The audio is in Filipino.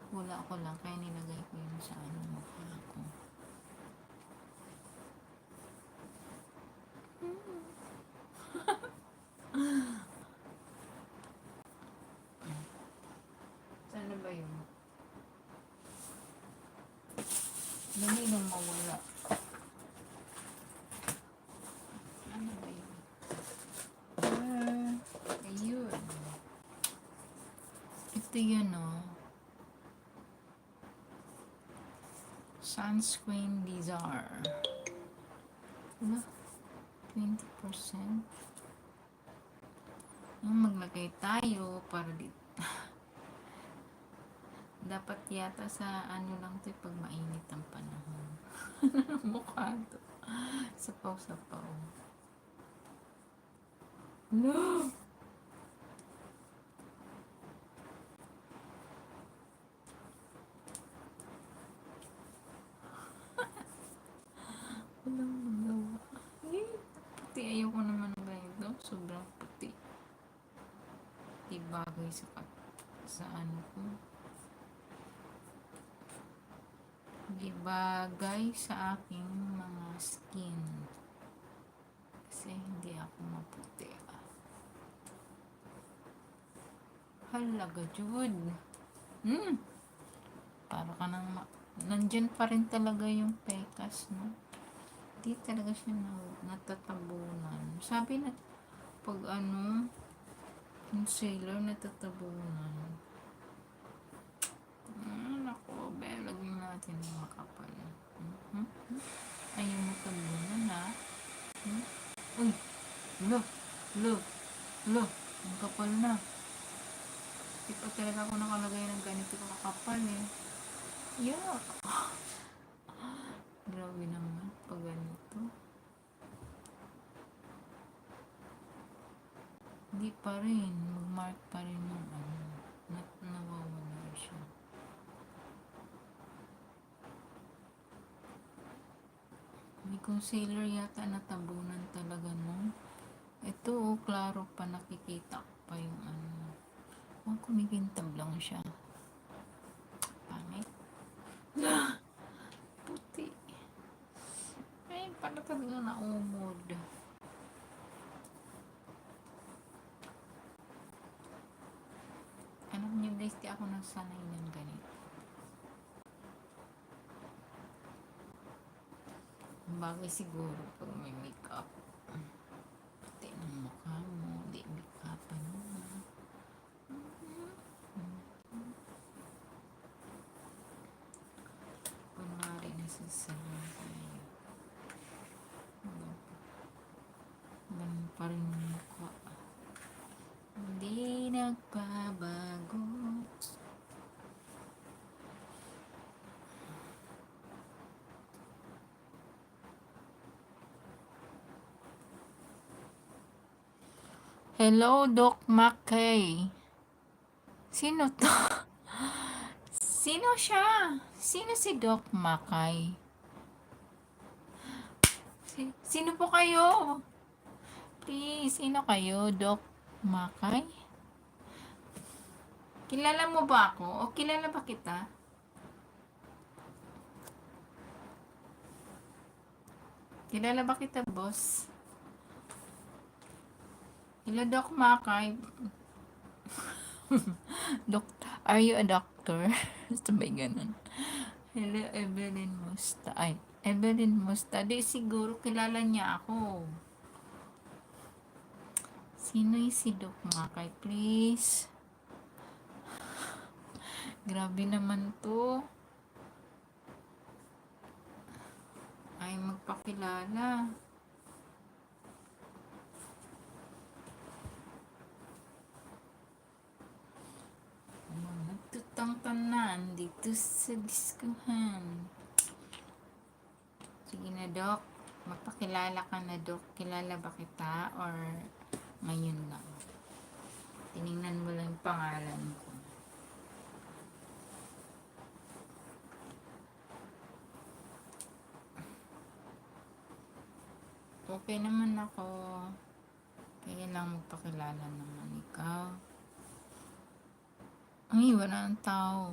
Wala ko lang, kaya nilagay ko yun sa ano mukha ko. Sana ba yun? Dali nang mawala. Ano ba yun? Ayun. Ito yun, oh. Sunscreen Desire. Diba? 20%. Yung maglagay tayo para dito. Dapat yata sa ano lang to pag mainit ang panahon. Mukha to. Sapaw-sapaw. No! Walang magawa. Puti. Ayoko naman ng ganito. Sobrang puti. Di bagay sa ano ko. Di bagay sa aking mga skin. Kasi hindi ako maputi. Halaga, Jude. Para ka nang nandyan pa rin talaga yung pekas, no? Hindi talaga siya natatabunan. Sabi na, pag ano, concealer natatabunan. Nako, lagyan natin ng makapal. Ayaw matabunan, ha? Uy, lo, ang kapal na. Di pa talaga ako nakalagay ng ganito kakapal, eh. Yeah. Grabe naman pag ganito. Hindi pa rin. Mag-mark pa rin yung ano. Nawawala siya. May concealer yata natabunan talaga, no? Ito, oh, klaro pa, nakikita ko pa yung ano. Oh, kumikintab lang siya. Pangit. Puti. Ay, paano talaga naumod? Alam niyo guys, di ako nasanay ng ganito. Bagay siguro pag may makeup. Pati ng mukha mo, di make-upan mo. Kunwari nasasawa tayo. Ganun pa rin yung mukha. Hindi nagbabago. Hello, Doc Mackay. Sino to? Sino siya? Sino si Doc Mackay? Sino po kayo? Please, sino kayo, Doc Mackay? Kilala mo ba ako? O kilala ba kita? Kilala ba kita, boss? Hello, Doc Mackay. Are you a doctor? Sabay ganun. Hello, Evelyn Musta. Ay, Evelyn Musta. Di siguro kilala niya ako. Sino yung si Doc Mackay, please? Grabe naman to. Ay, magpakilala. Nagtutang-tanan dito sa diskuhan. Sige na, Doc. Magpakilala ka na, Doc. Kilala ba kita? Or ngayon lang? Tinignan mo lang yung pangalan ko. Okay naman ako. Kaya lang magpakilala naman ikaw. Ay, wala ang tao.